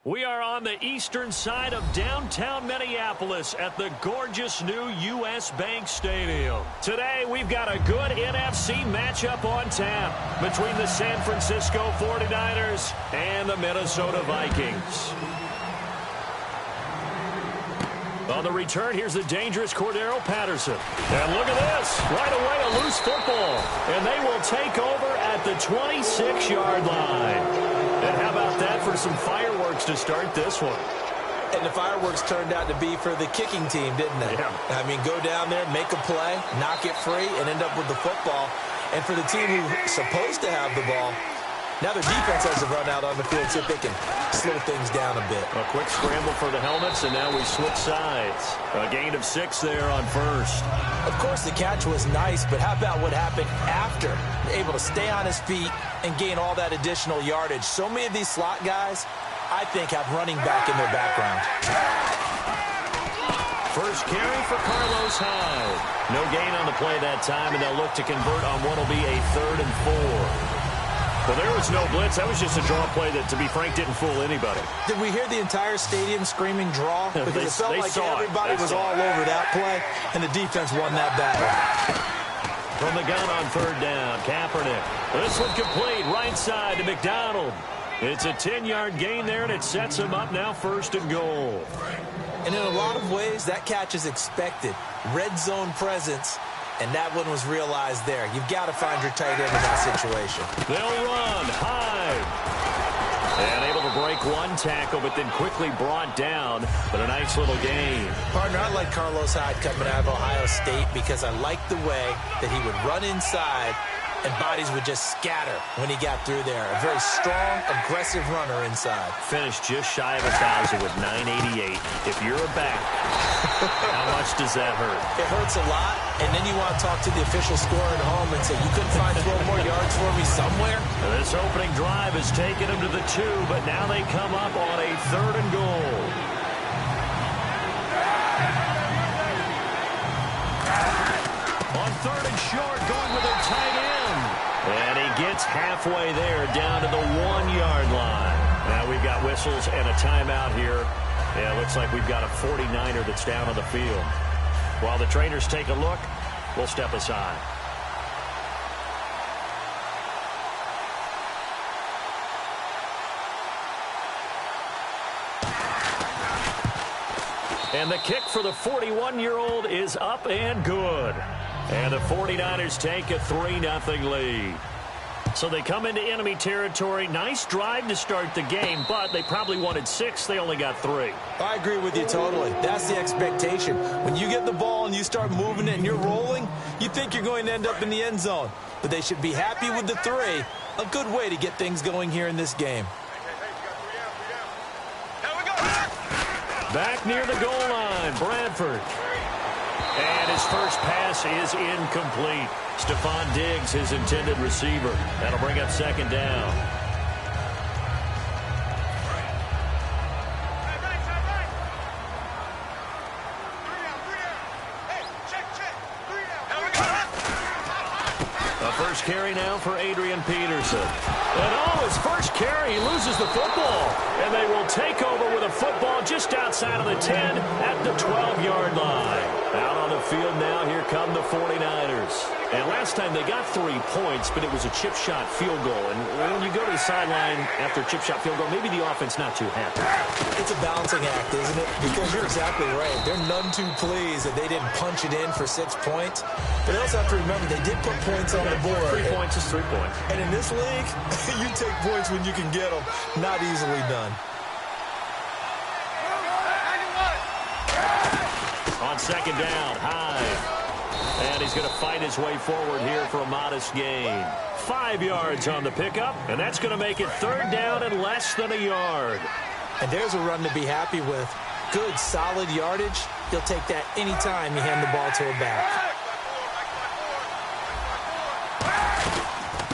We are on the eastern side of downtown Minneapolis at the gorgeous new U.S. Bank Stadium. Today, we've got a good NFC matchup on tap between the San Francisco 49ers and the Minnesota Vikings. On the return, here's the dangerous Cordero Patterson. And look at this. Right away, a loose football. And they will take over at the 26-yard line. And how about that for some fireworks to start this one? And the fireworks turned out to be for the kicking team, didn't they? Yeah. I mean, go down there, make a play, knock it free, and end up with the football. And for the team who's supposed to have the ball, now their defense has to run out on the field so they can slow things down a bit. A quick scramble for the helmets, and now we switch sides. A gain of 6 there on first. Of course, the catch was nice, but how about what happened after? Able to stay on his feet and gain all that additional yardage. So many of these slot guys, I think, have running back in their background. First carry for Carlos Hyde. No gain on the play that time, and they'll look to convert on what will be a 3rd and 4. Well, there was no blitz. That was just a draw play that, to be frank, didn't fool anybody. Did we hear the entire stadium screaming draw? Because it felt like everybody was all over that play, and the defense won that battle. From the gun on 3rd down, Kaepernick. This one complete, right side to McDonald. It's a 10-yard gain there, and it sets him up now 1st and goal. And in a lot of ways, that catch is expected. Red zone presence. And that one was realized there. You've got to find your tight end in that situation. They'll run. Hyde. And able to break one tackle, but then quickly brought down. But a nice little gain. Partner, I like Carlos Hyde coming out of Ohio State because I like the way that he would run inside and bodies would just scatter when he got through there. A very strong, aggressive runner inside. Finished just shy of 1,000 with 988. If you're a back, how much does that hurt? It hurts a lot, and then you want to talk to the official scorer at home and say, you couldn't find 12 more yards for me somewhere? This opening drive has taken them to the 2, but now they come up on a 3rd and goal. On 3rd and short, going with their tight end. And he gets halfway there, down to the 1-yard line. Now we've got whistles and a timeout here. Yeah, it looks like we've got a 49er that's down on the field. While the trainers take a look, we'll step aside. And the kick for the 41-year-old is up and good. And the 49ers take a 3-0 lead. So they come into enemy territory. Nice drive to start the game, but they probably wanted 6. They only got 3. I agree with you totally. That's the expectation. When you get the ball and you start moving it and you're rolling, you think you're going to end up in the end zone. But they should be happy with the 3. A good way to get things going here in this game. Back near the goal line, Bradford. And his first pass is incomplete. Stephon Diggs, his intended receiver. That'll bring up 2nd down. A first carry now for Adrian Peterson. And his first carry, he loses the football. And they will take over with a football just outside of the 10 at the 12-yard line. Out on the field now, here come the 49ers. And last time they got 3 points, but it was a chip shot field goal. And when you go to the sideline after a chip shot field goal, maybe the offense not too happy. It's a balancing act, isn't it? Because you're exactly right. They're none too pleased that they didn't punch it in for 6 points. But they also have to remember they did put points on the board. 3 points is 3 points. And in this league, you take points when you can get them. Not easily done. On 2nd down, Hyde. And he's going to fight his way forward here for a modest gain. 5 yards on the pickup, and that's going to make it 3rd down and less than a yard. And there's a run to be happy with. Good, solid yardage. He'll take that anytime you hand the ball to a back.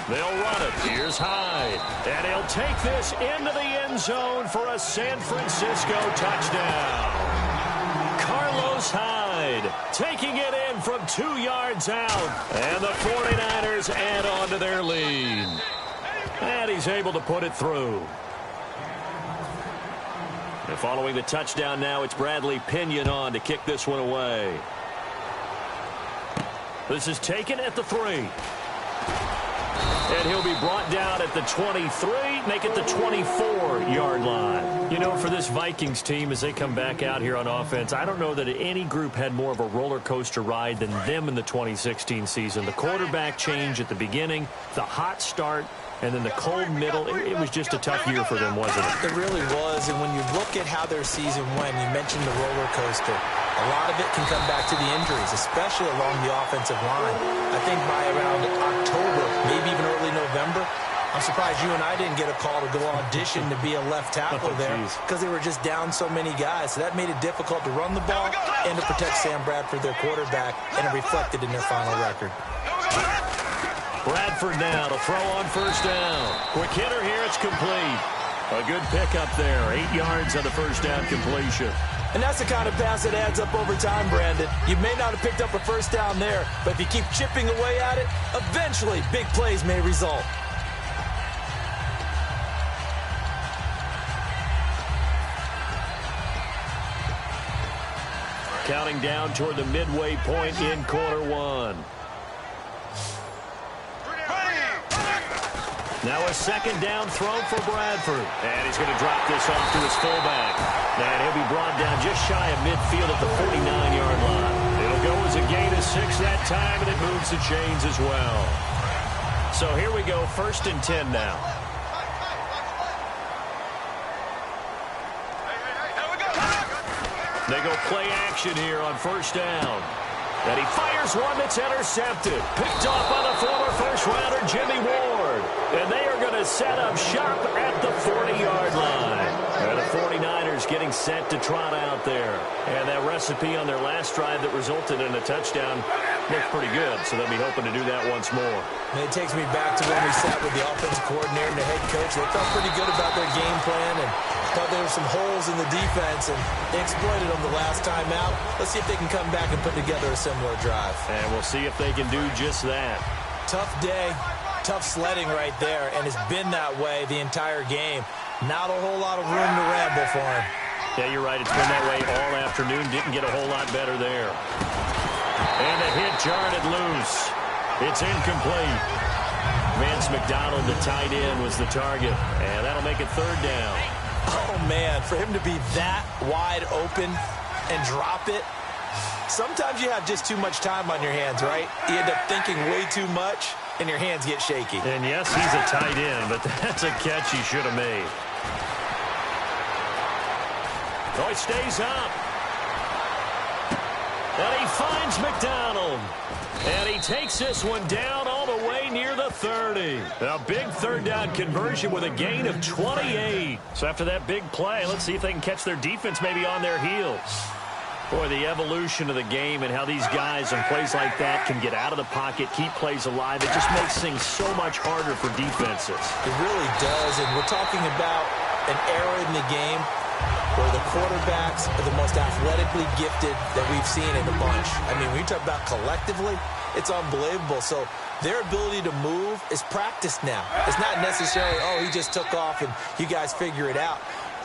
They'll run it. Here's Hyde. And he'll take this into the end zone for a San Francisco touchdown. Carlos Hyde taking it in from 2 yards out. And the 49ers add on to their lead. And he's able to put it through. And following the touchdown now, it's Bradley Pinion on to kick this one away. This is taken at the 3. And he'll be brought down at the 23, make it the 24-yard line. You know, for this Vikings team, as they come back out here on offense, I don't know that any group had more of a roller coaster ride than them in the 2016 season. The quarterback change at the beginning, the hot start, and then the cold middle. It was just a tough year for them, wasn't it? It really was, and when you look at how their season went, you mentioned the roller coaster. A lot of it can come back to the injuries, especially along the offensive line. I think by around October, maybe even early November, I'm surprised you and I didn't get a call to go audition to be a left tackle there because they were just down so many guys. So that made it difficult to run the ball and to protect Sam Bradford, their quarterback, and it reflected in their final record. Bradford now to throw on first down. Quick hitter here, it's complete. A good pickup there, 8 yards on the first down completion. And that's the kind of pass that adds up over time, Brandon. You may not have picked up a first down there, but if you keep chipping away at it, eventually big plays may result. Counting down toward the midway point in quarter 1. Now a second down throw for Bradford. And he's going to drop this off to his fullback. And he'll be brought down just shy of midfield at the 49-yard line. It'll go as a gain of 6 that time, and it moves the chains as well. So here we go, 1st and 10 now. They go play action here on first down. And he fires one that's intercepted. Picked off by the former first-rounder Jimmy Ward. And they are going to set up shop at the 40-yard line. And the 49ers getting set to trot out there. And that recipe on their last drive that resulted in a touchdown looks pretty good. So they'll be hoping to do that once more. And it takes me back to when we sat with the offensive coordinator and the head coach. They felt pretty good about their game plan and thought there were some holes in the defense, and they exploited them the last time out. Let's see if they can come back and put together a similar drive. And we'll see if they can do just that. Tough day, tough sledding right there, and it's been that way the entire game. Not a whole lot of room to ramble for him. Yeah, you're right. It's been that way all afternoon. Didn't get a whole lot better there. And the hit jarred it loose. It's incomplete. Vance McDonald, the tight end, was the target. And that'll make it 3rd down. Oh, man, for him to be that wide open and drop it. Sometimes you have just too much time on your hands, right? You end up thinking way too much, and your hands get shaky. And, yes, he's a tight end, but that's a catch he should have made. Oh, he stays up. And he finds McDonald. And he takes this one down all the way near the 30. A big 3rd down conversion with a gain of 28. So after that big play, let's see if they can catch their defense maybe on their heels. Boy, the evolution of the game and how these guys on plays like that can get out of the pocket, keep plays alive, it just makes things so much harder for defenses. It really does, and we're talking about an era in the game where the quarterbacks are the most athletically gifted that we've seen in a bunch. I mean, when you talk about collectively, it's unbelievable. So their ability to move is practiced now. It's not necessarily, oh, he just took off and you guys figure it out.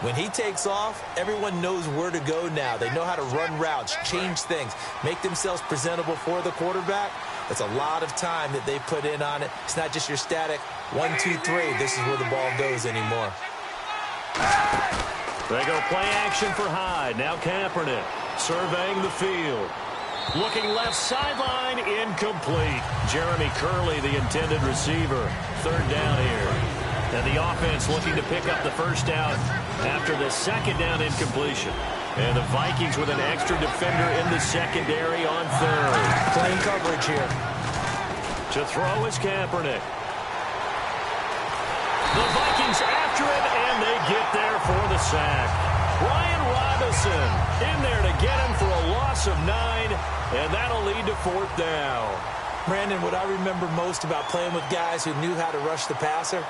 When he takes off, everyone knows where to go now. They know how to run routes, change things, make themselves presentable for the quarterback. It's a lot of time that they put in on it. It's not just your static 1, 2, 3. This is where the ball goes anymore. They go play action for Hyde. Now Kaepernick surveying the field. Looking left sideline, incomplete. Jeremy Curley, the intended receiver. 3rd down here. And the offense looking to pick up the first down after the 2nd down incompletion. And the Vikings with an extra defender in the secondary on 3rd. Playing coverage here. To throw is Kaepernick. The Vikings after him, and they get there for the sack. Brian Robinson in there to get him for a loss of 9, and that'll lead to 4th down. Brandon, what I remember most about playing with guys who knew how to rush the passer,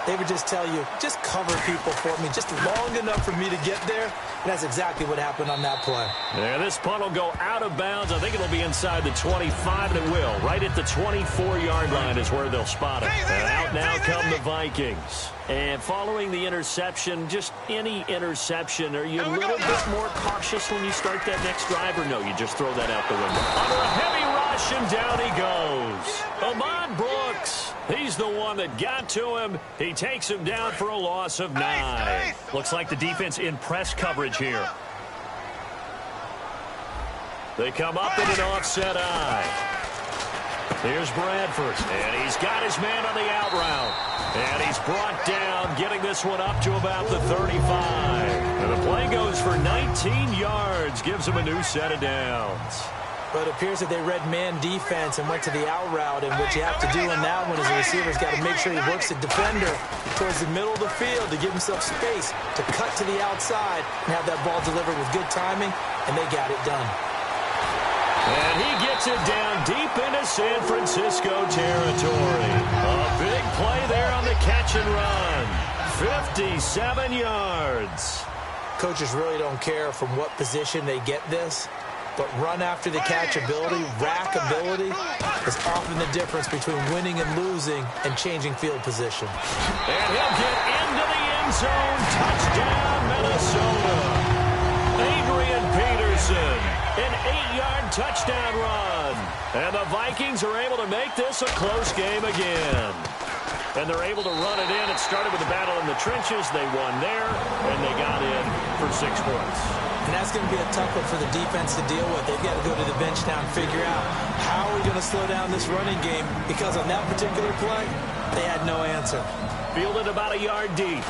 They would just tell you, just cover people for me, just long enough for me to get there. And that's exactly what happened on that play. Yeah, this punt will go out of bounds. I think it'll be inside the 25, and it will. Right at the 24-yard line is where they'll spot it. And out now come the Vikings. And following the interception, just any interception, are you a little bit more cautious when you start that next drive, or no, you just throw that out the window? Under a heavy rush, and down he goes. Ahmad Brooks, he's the one that got to him. He takes him down for a loss of 9. Looks like the defense in press coverage here. They come up in an offset eye. Here's Bradford, and he's got his man on the out route. And he's brought down, getting this one up to about the 35. And the play goes for 19 yards, gives him a new set of downs. But it appears that they read man defense and went to the out route, and what you have to do in that one is the receiver's got to make sure he works the defender towards the middle of the field to give himself space to cut to the outside and have that ball delivered with good timing, and they got it done. And he gets it down deep into San Francisco territory. A big play there on the catch and run. 57 yards. Coaches really don't care from what position they get this, but run after the catch ability, rack ability, is often the difference between winning and losing and changing field position. And he'll get into the end zone. Touchdown, Minnesota. Adrian Peterson, an 8-yard touchdown run. And the Vikings are able to make this a close game again. And they're able to run it in. It started with a battle in the trenches. They won there, and they got in for 6 points. And that's going to be a tough one for the defense to deal with. They've got to go to the bench now and figure out how are we going to slow down this running game, because on that particular play, they had no answer. Fielded about a yard deep.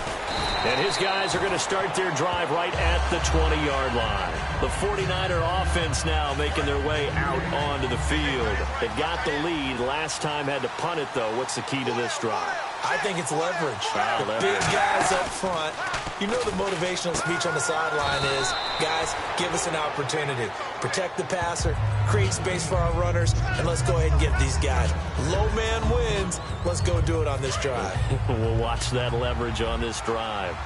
And his guys are going to start their drive right at the 20-yard line. The 49er offense now making their way out onto the field. They got the lead. Last time had to punt it, though. What's the key to this drive? I think it's leverage. The big guys up front. You know the motivational speech on the sideline is, guys, give us an opportunity. Protect the passer, create space for our runners, and let's go ahead and get these guys. Low man wins. Let's go do it on this drive. We'll watch that leverage on this drive.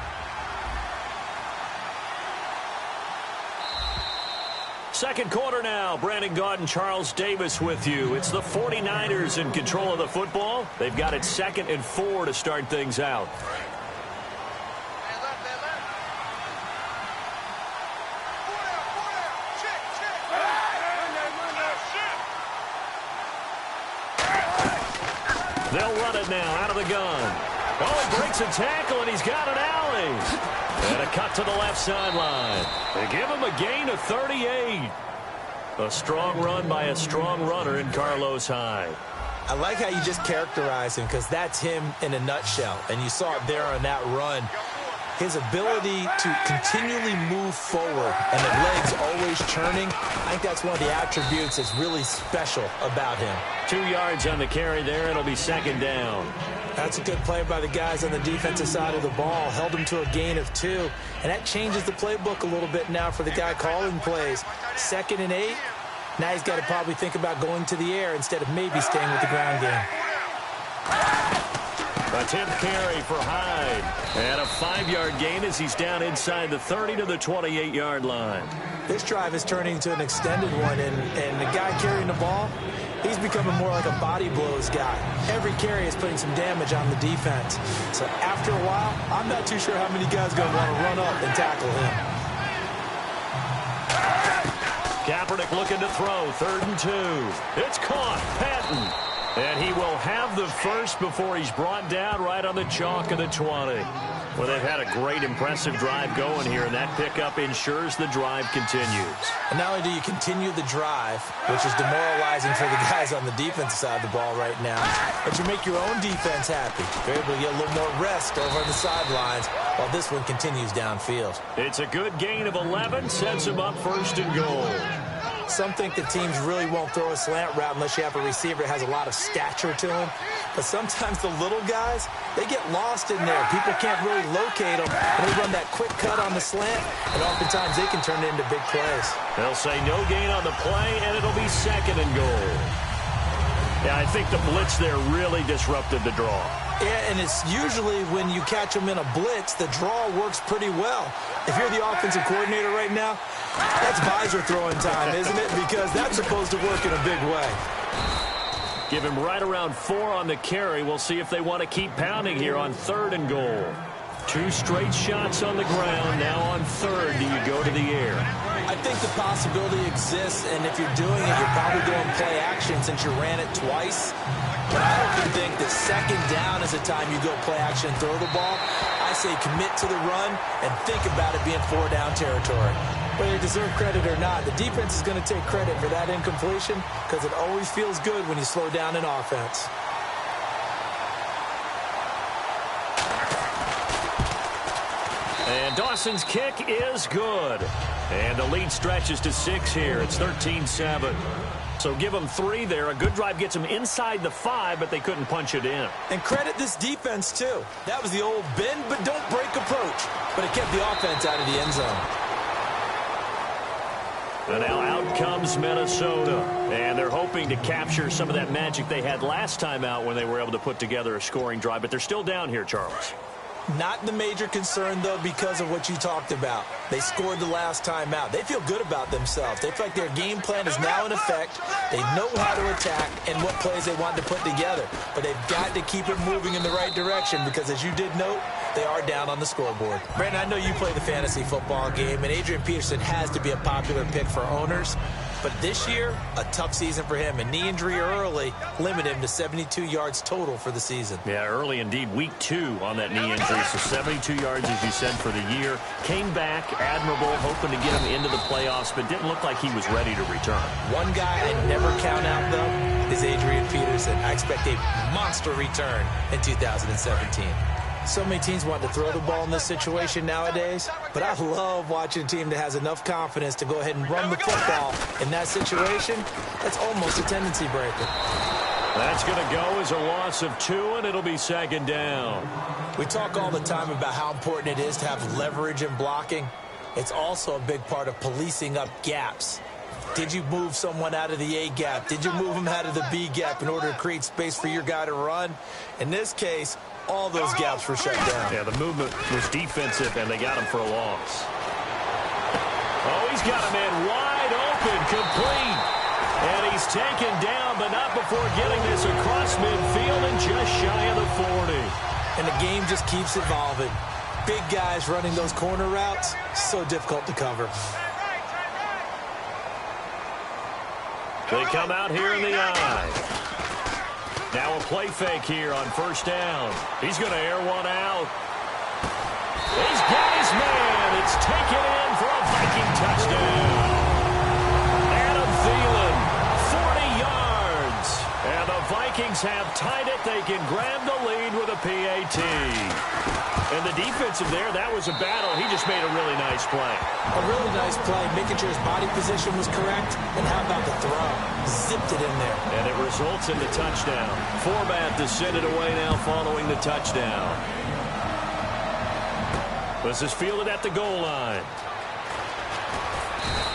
Second quarter now. Brandon Gaud and Charles Davis with you. It's the 49ers in control of the football. They've got it 2nd and 4 to start things out. They'll run it now out of the gun. Oh, he breaks a tackle, and he's got an alley. And a cut to the left sideline. They give him a gain of 38. A strong run by a strong runner in Carlos Hyde. I like how you just characterize him, because that's him in a nutshell. And you saw it there on that run. His ability to continually move forward and the legs always churning, I think that's one of the attributes that's really special about him. 2 yards on the carry there. It'll be 2nd down. That's a good play by the guys on the defensive side of the ball. Held him to a gain of 2. And that changes the playbook a little bit now for the guy calling plays. 2nd and 8. Now he's got to probably think about going to the air instead of maybe staying with the ground game. A 10th carry for Hyde. And a 5-yard gain as he's down inside the 30 to the 28-yard line. This drive is turning into an extended one, and the guy carrying the ball, he's becoming more like a body blows guy. Every carry is putting some damage on the defense. So after a while, I'm not too sure how many guys are going to want to run up and tackle him. Kaepernick looking to throw. 3rd and 2. It's caught. Patton. And he will have the first before he's brought down right on the chalk of the 20. Well, they've had a great, impressive drive going here, and that pickup ensures the drive continues. And not only do you continue the drive, which is demoralizing for the guys on the defensive side of the ball right now, but you make your own defense happy. You're able to get a little more rest over on the sidelines while this one continues downfield. It's a good gain of 11, sets him up 1st and goal. Some think that teams really won't throw a slant route unless you have a receiver that has a lot of stature to him. But sometimes the little guys, they get lost in there. People can't really locate them. And they run that quick cut on the slant, and oftentimes they can turn it into big plays. They'll say no gain on the play, and it'll be 2nd and goal. Yeah, I think the blitz there really disrupted the draw. Yeah, and it's usually when you catch them in a blitz, the draw works pretty well. If you're the offensive coordinator right now, that's visor throwing time, isn't it? Because that's supposed to work in a big way. Give him right around 4 on the carry. We'll see if they want to keep pounding here on 3rd and goal. 2 straight shots on the ground. Now on 3rd, do you go to the air? I think the possibility exists, and if you're doing it, you're probably going play action since you ran it twice. But I don't think that 2nd down is the time you go play action and throw the ball. I say commit to the run and think about it being 4-down territory. Whether you deserve credit or not, the defense is going to take credit for that incompletion because it always feels good when you slow down in offense. And Dawson's kick is good. And the lead stretches to 6 here. It's 13-7. So give them 3 there. A good drive gets them inside the 5, but they couldn't punch it in. And credit this defense, too. That was the old bend but don't break approach. But it kept the offense out of the end zone. And now out comes Minnesota. And they're hoping to capture some of that magic they had last time out when they were able to put together a scoring drive. But they're still down here, Charles. Not the major concern, though, because of what you talked about. They scored the last time out. They feel good about themselves. They feel like their game plan is now in effect. They know how to attack and what plays they want to put together. But they've got to keep it moving in the right direction because, as you did note, they are down on the scoreboard. Brandon, I know you play the fantasy football game, and Adrian Peterson has to be a popular pick for owners. But this year, a tough season for him. A knee injury early limited him to 72 yards total for the season. Yeah, early indeed. Week 2 on that knee injury. So 72 yards, as you said, for the year. Came back admirable, hoping to get him into the playoffs, but didn't look like he was ready to return. One guy I never count out, though, is Adrian Peterson. I expect a monster return in 2017. So many teams want to throw the ball in this situation nowadays, but I love watching a team that has enough confidence to go ahead and run the football in that situation. That's almost a tendency breaker. That's going to go as a loss of 2, and it'll be 2nd down. We talk all the time about how important it is to have leverage in blocking. It's also a big part of policing up gaps. Did you move someone out of the A gap? Did you move them out of the B gap in order to create space for your guy to run? In this case, all those gaps were shut down. Yeah, the movement was defensive, and they got him for a loss. Oh, he's got a man wide open, complete. And he's taken down, but not before getting this across midfield and just shy of the 40. And the game just keeps evolving. Big guys running those corner routes, so difficult to cover. They come out here in the eye. Now a play fake here on 1st down. He's going to air one out. He's got his man. It's taken in for a Viking touchdown. Adam Thielen, 40 yards. And the Vikings have tied it. They can grab the lead with a PAT. And the defensive there, that was a battle. He just made a really nice play. A really nice play, making sure his body position was correct. And how about the throw? Zipped it in there. And it results in the touchdown. Format to send it away now following the touchdown. This is fielded at the goal line.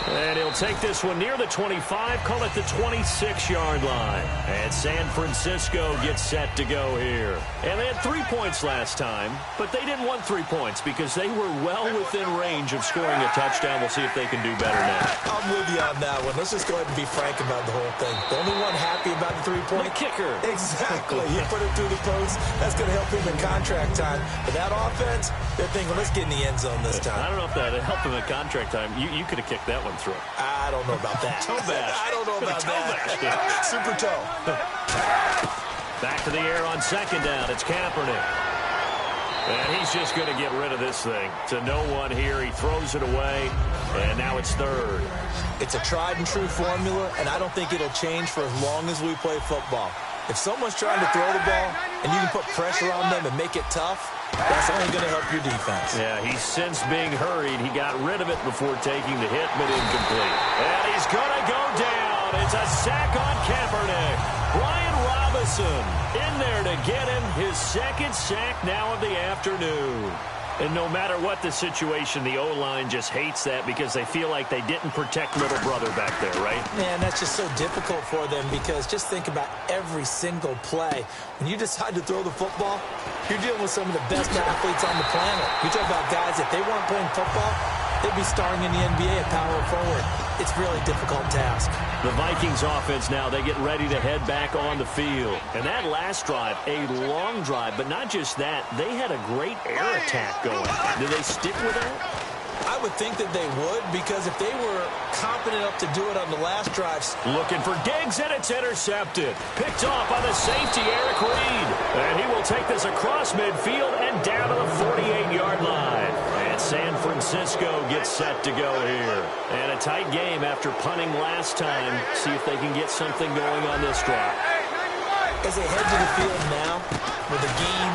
And he'll take this one near the 25, call it the 26-yard line. And San Francisco gets set to go here. And they had 3 points last time, but they didn't want 3 points because they were well within range of scoring a touchdown. We'll see if they can do better now. I'm with you on that one. Let's just go ahead and be frank about the whole thing. The only one happy about the 3-point? The kicker. Exactly. You put it through the post. That's going to help him in contract time. But that offense, they're thinking, let's get in the end zone this time. I don't know if that helped him in contract time. You could have kicked that one through. I don't know about that. Toe bash. I don't know about that. Super toe. Back to the air on 2nd down. It's Kaepernick. And he's just going to get rid of this thing. To no one here. He throws it away. And now it's 3rd. It's a tried and true formula, and I don't think it'll change for as long as we play football. If someone's trying to throw the ball and you can put pressure on them and make it tough, that's only going to help your defense. Yeah, he's since being hurried. He got rid of it before taking the hit, but incomplete. And he's going to go down. It's a sack on Kaepernick. Brian Robinson in there to get him his 2nd sack now of the afternoon. And no matter what the situation, the O-line just hates that because they feel like they didn't protect little brother back there, right? Man, that's just so difficult for them because just think about every single play. When you decide to throw the football, you're dealing with some of the best athletes on the planet. You talk about guys, if they weren't playing football, they'd be starring in the NBA at power forward. It's a really difficult task. The Vikings offense now, they get ready to head back on the field. And that last drive, a long drive, but not just that, they had a great air attack going. Do they stick with that? I would think that they would because if they were competent enough to do it on the last drives. Looking for Diggs, and it's intercepted. Picked off by the safety, Eric Reed. And he will take this across midfield and down to the 48-yard line. And San Francisco gets set to go here. And a tight game after punting last time. See if they can get something going on this drive. As they head to the field now, with the game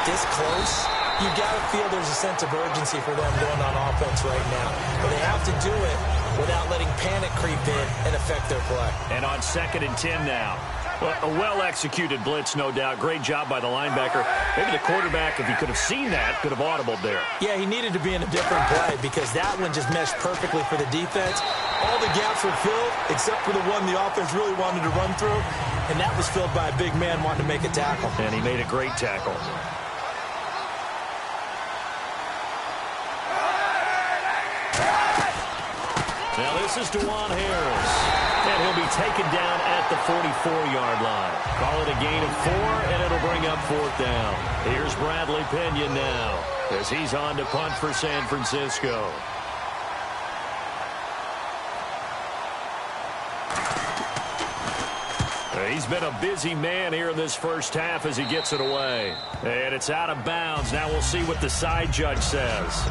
this close, you got to feel there's a sense of urgency for them going on offense right now. But they have to do it without letting panic creep in and affect their play. And on 2nd and 10 now. Well, a well-executed blitz, no doubt. Great job by the linebacker. Maybe the quarterback, if he could have seen that, could have audibled there. Yeah, he needed to be in a different play because that one just meshed perfectly for the defense. All the gaps were filled except for the one the offense really wanted to run through, and that was filled by a big man wanting to make a tackle. And he made a great tackle. Now this is Dewan Harris. And he'll be taken down at the 44-yard line. Call it a gain of 4, and it'll bring up 4th down. Here's Bradley Pinion now as he's on to punt for San Francisco. He's been a busy man here in this first half as he gets it away. And it's out of bounds. Now we'll see what the side judge says.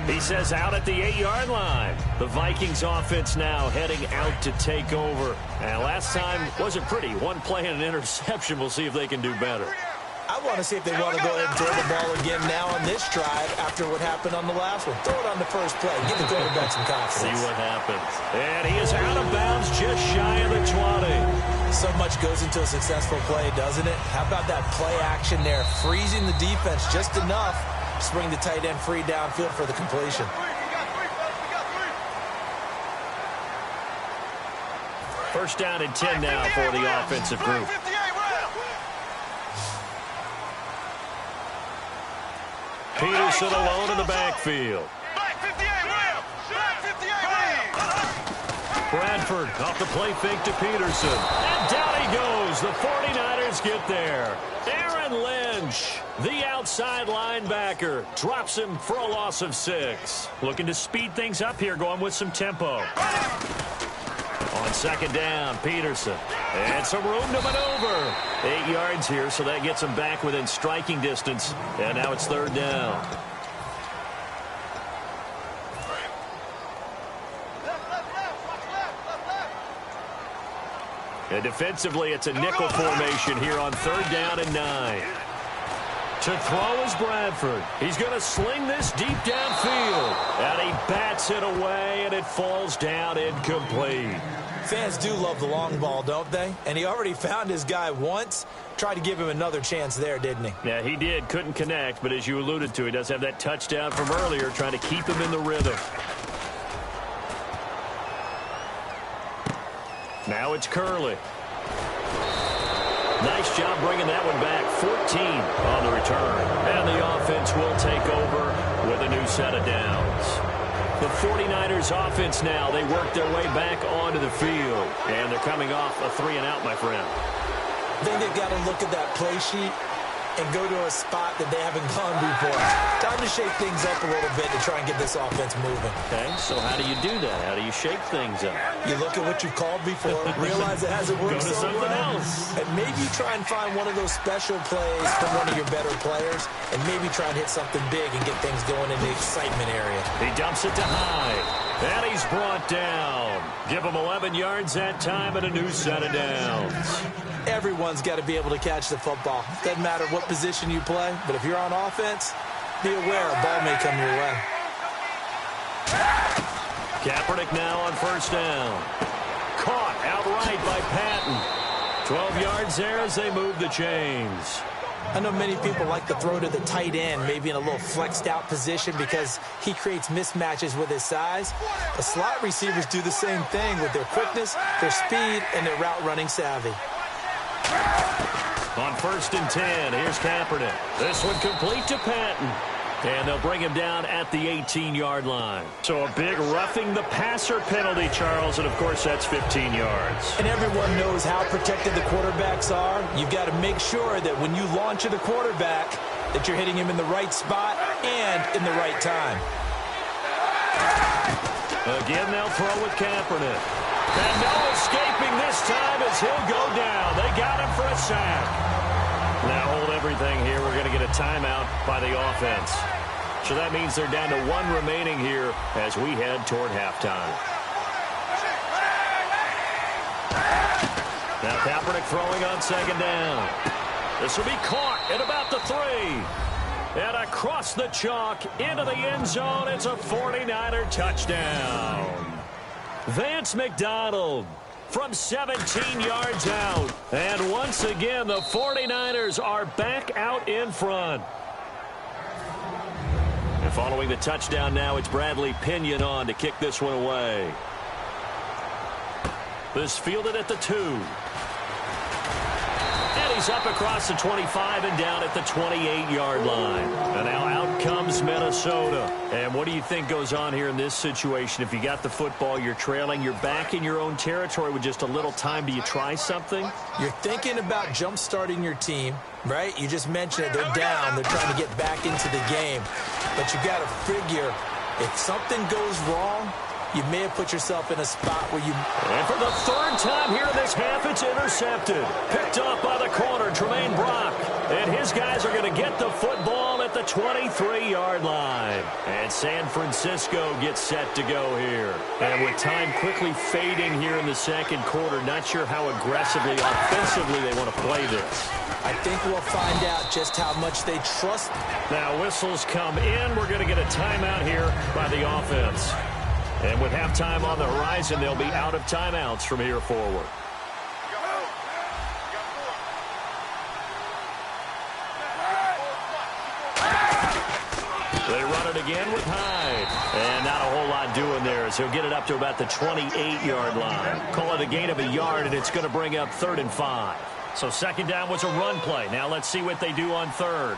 He says out at the 8-yard line. The Vikings offense now heading out to take over. And last time wasn't pretty. One play and an interception. We'll see if they can do better. I want to see if they want to go ahead and throw the ball again now on this drive after what happened on the last one. Throw it on the first play. Give the quarterback some confidence. See what happens. And he is out of bounds just shy of the 20. So much goes into a successful play, doesn't it? How about that play action there? Freezing the defense just enough. Swing the tight end free downfield for the completion. First down and 10 now for the offensive group. Peterson alone in the backfield. Bradford off the play fake to Peterson. And down he goes. The 49ers get there. Aaron Lynch, the outside linebacker, drops him for a loss of 6. Looking to speed things up here, going with some tempo. On 2nd down, Peterson. And some room to maneuver. 8 yards here, so that gets him back within striking distance. And now it's 3rd down. And defensively, it's a nickel formation here on 3rd down and 9. To throw is Bradford. He's going to sling this deep downfield. And he bats it away, and it falls down incomplete. Fans do love the long ball, don't they? And he already found his guy once. Tried to give him another chance there, didn't he? Yeah, he did. Couldn't connect, but as you alluded to, he does have that touchdown from earlier, trying to keep him in the rhythm. Now it's Curley. Nice job bringing that one back. 14 on the return. And the offense will take over with a new set of downs. The 49ers offense now, they work their way back onto the field. And they're coming off a 3-and-out, my friend. I think they've got to look at that play sheet and go to a spot that they haven't gone before. Time to shake things up a little bit to try and get this offense moving. Okay, so how do you do that? How do you shake things up? You look at what you've called before, realize it hasn't worked so well, and maybe try and find one of those special plays from one of your better players, and maybe try and hit something big and get things going in the excitement area. He dumps it to Hyde, and he's brought down. Give him 11 yards that time and a new set of downs. Everyone's got to be able to catch the football. Doesn't matter what position you play, but if you're on offense, be aware a ball may come your way. Kaepernick now on 1st down. Caught outright by Patton. 12 yards there as they move the chains. I know many people like to throw to the tight end, maybe in a little flexed out position because he creates mismatches with his size. The slot receivers do the same thing with their quickness, their speed, and their route running savvy. On 1st and 10, here's Kaepernick. This one complete to Patton. And they'll bring him down at the 18-yard line. So a big roughing the passer penalty, Charles, and of course that's 15 yards. And everyone knows how protected the quarterbacks are. You've got to make sure that when you launch at a quarterback, that you're hitting him in the right spot and in the right time. Again, they'll throw with Kaepernick. And no escaping this time as he'll go down. They got him for a sack. Now hold everything here. We're going to get a timeout by the offense. So that means they're down to 1 remaining here as we head toward halftime. Now Kaepernick throwing on 2nd down. This will be caught at about the 3. And across the chalk into the end zone. It's a 49er touchdown. Vance McDonald from 17 yards out. And once again, the 49ers are back out in front. And following the touchdown now, it's Bradley Pinion on to kick this one away. This fielded at the 2. And he's up across the 25 and down at the 28-yard line. And now out comes Minnesota. And what do you think goes on here in this situation? If you got the football, you're trailing, you're back in your own territory with just a little time. Do you try something? You're thinking about jump-starting your team, right? You just mentioned it. They're down. They're trying to get back into the game. But you got to figure if something goes wrong, you may have put yourself in a spot where you... And for the 3rd time here in this half, it's intercepted. Picked up by the corner, Tremaine Brock. And his guys are going to get the football at the 23-yard line. And San Francisco gets set to go here. And with time quickly fading here in the 2nd quarter, not sure how aggressively, offensively they want to play this. I think we'll find out just how much they trust. Now whistles come in. We're going to get a timeout here by the offense. And with halftime on the horizon, they'll be out of timeouts from here forward. They run it again with Hyde. And not a whole lot doing there as he'll get it up to about the 28-yard line. Call it a gain of a yard, and it's going to bring up 3rd and 5. So 2nd down was a run play. Now let's see what they do on 3rd.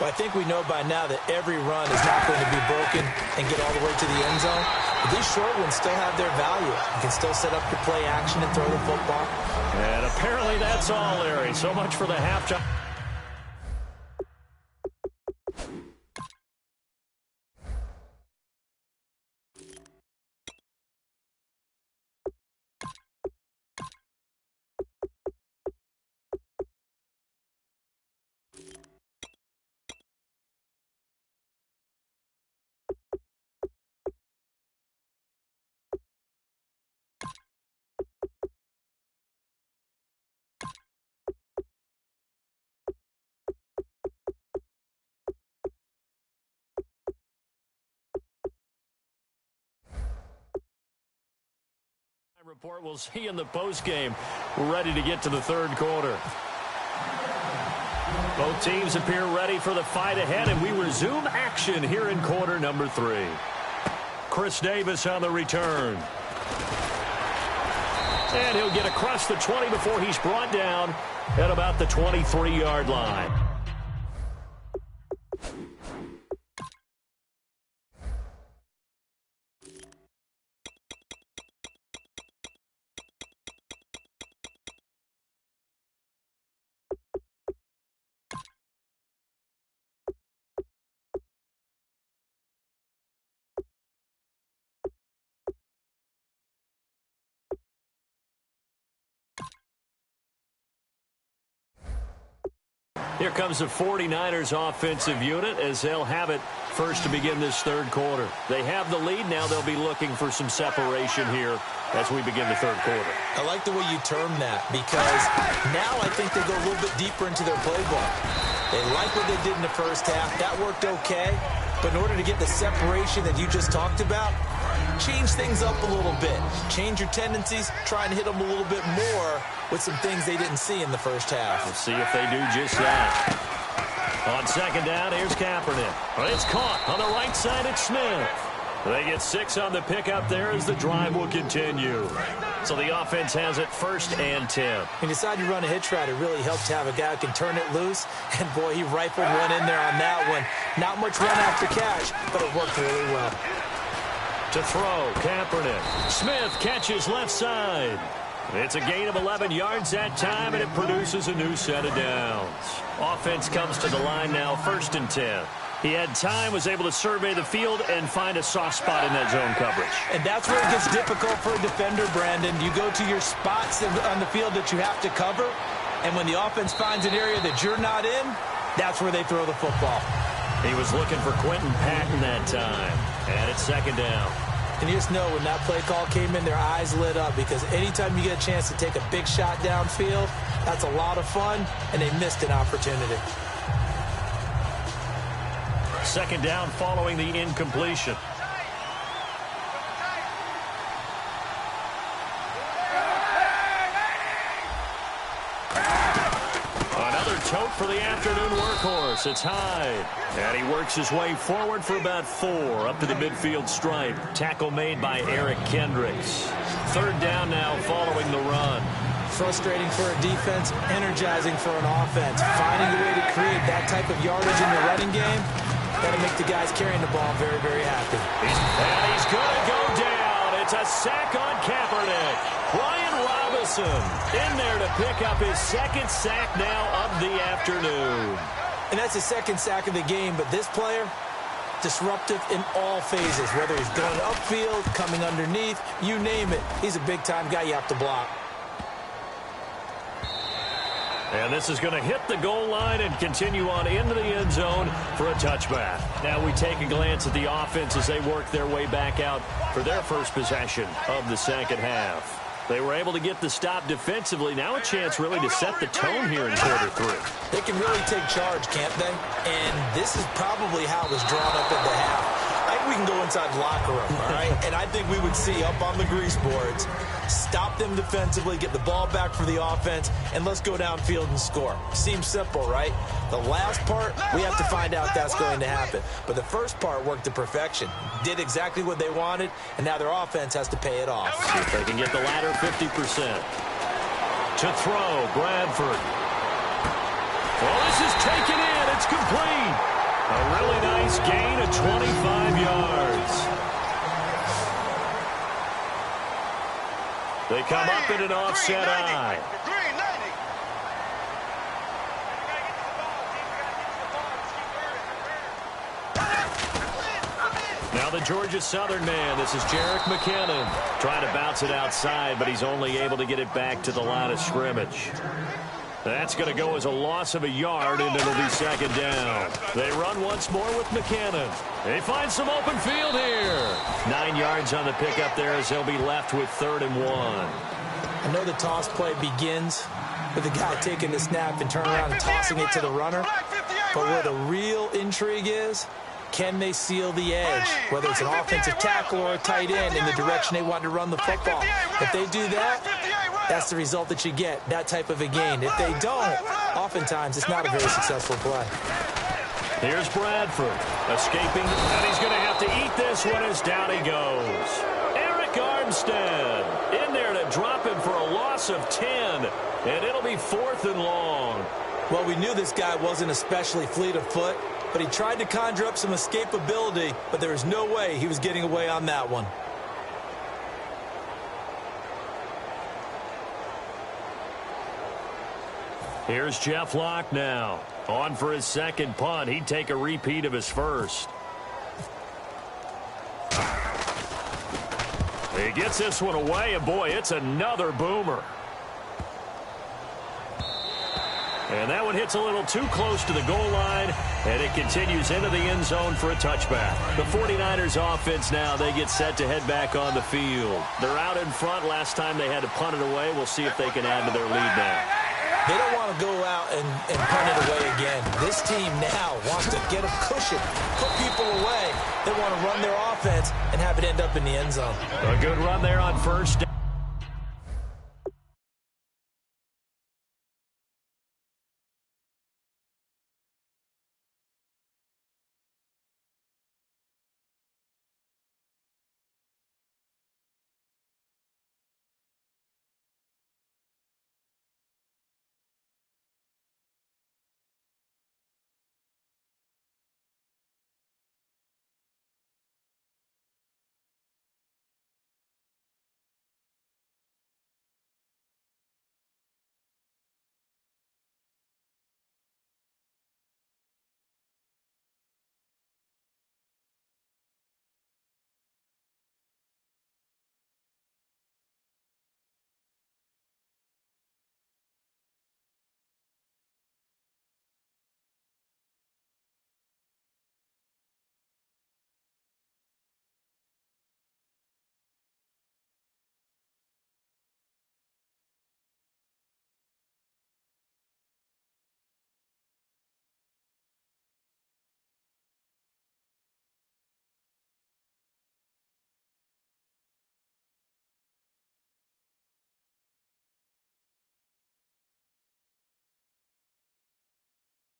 Well, I think we know by now that every run is not going to be broken and get all the way to the end zone. But these short ones still have their value. You can still set up your play action and throw the football. And apparently that's all, Larry. So much for the halftime. Report we'll see in the postgame. We're ready to get to the 3rd quarter. Both teams appear ready for the fight ahead, and we resume action here in quarter number 3. Chris Davis on the return. And he'll get across the 20 before he's brought down at about the 23-yard line. Here comes the 49ers offensive unit as they'll have it first to begin this 3rd quarter. They have the lead. Now they'll be looking for some separation here as we begin the 3rd quarter. I like the way you term that because now I think they go a little bit deeper into their playbook. They like what they did in the first half. That worked okay. But in order to get the separation that you just talked about, change things up a little bit. Change your tendencies. Try and hit them a little bit more with some things they didn't see in the first half. We'll see if they do just that. On second down, here's Kaepernick. It's caught on the right side. It's Smith. They get 6 on the pickup there as the drive will continue. So the offense has it 1st and 10. He decided to run a hitch route. It really helped to have a guy who can turn it loose. And, boy, he rifled one in there on that one. Not much run after catch, but it worked really well. To throw, Kaepernick. Smith catches left side. It's a gain of 11 yards that time, and it produces a new set of downs. Offense comes to the line now, 1st and 10. He had time, was able to survey the field and find a soft spot in that zone coverage. And that's where it gets difficult for a defender, Brandon. You go to your spots on the field that you have to cover, and when the offense finds an area that you're not in, that's where they throw the football. He was looking for Quentin Patton that time, and it's 2nd down. And you just know when that play call came in, their eyes lit up because anytime you get a chance to take a big shot downfield, that's a lot of fun, and they missed an opportunity. 2nd down following the incompletion. Another tote for the afternoon workhorse. It's Hyde. And he works his way forward for about 4 up to the midfield stripe. Tackle made by Eric Kendricks. 3rd down now following the run. Frustrating for a defense, energizing for an offense. Finding a way to create that type of yardage in the running game, that'll make the guys carrying the ball very, very happy. And he's going to go down. It's a sack on Kaepernick. Brian Robinson in there to pick up his 2nd sack now of the afternoon. And that's his 2nd sack of the game, but this player, disruptive in all phases, whether he's going upfield, coming underneath, you name it. He's a big-time guy you have to block. And this is going to hit the goal line and continue on into the end zone for a touchback. Now we take a glance at the offense as they work their way back out for their first possession of the 2nd half. They were able to get the stop defensively. Now a chance really to set the tone here in quarter 3. They can really take charge, can't they? And this is probably how it was drawn up at the half. I think we can go inside the locker room, all right? And I think we would see up on the grease boards, stop them defensively, get the ball back for the offense, and let's go downfield and score. Seems simple, right? The last part, we have to find out if that's going to happen. But the first part worked to perfection. Did exactly what they wanted, and now their offense has to pay it off. See if they can get the latter 50%. To throw, Bradford. Well, this is taken in. It's complete. A really nice gain of 25 yards. They come up in an offset eye. Now the Georgia Southern man, this is Jerick McKinnon. Trying to bounce it outside, but he's only able to get it back to the line of scrimmage. That's going to go as a loss of a yard, and it'll be 2nd down. They run once more with McKinnon. They find some open field here. 9 yards on the pickup there as they'll be left with 3rd and 1. I know the toss play begins with the guy taking the snap and turning around and tossing it to the runner. But where the real intrigue is, can they seal the edge, whether it's an offensive tackle or a tight end, in the direction they want to run the football? If they do that, that's the result that you get, that type of a gain. If they don't, oftentimes it's not a very successful play. Here's Bradford escaping, and he's going to have to eat this one as down he goes. Eric Armstead in there to drop him for a loss of 10, and it'll be 4th and long. Well, we knew this guy wasn't especially fleet of foot, but he tried to conjure up some escapability, but there was no way he was getting away on that one. Here's Jeff Locke now. On for his 2nd punt. He'd take a repeat of his first. He gets this one away, and boy, it's another boomer. And that one hits a little too close to the goal line, and it continues into the end zone for a touchback. The 49ers offense now, they get set to head back on the field. They're out in front. Last time they had to punt it away. We'll see if they can add to their lead now. They don't want to go out and punt it away again. This team now wants to get a cushion, put people away. They want to run their offense and have it end up in the end zone. A good run there on 1st down.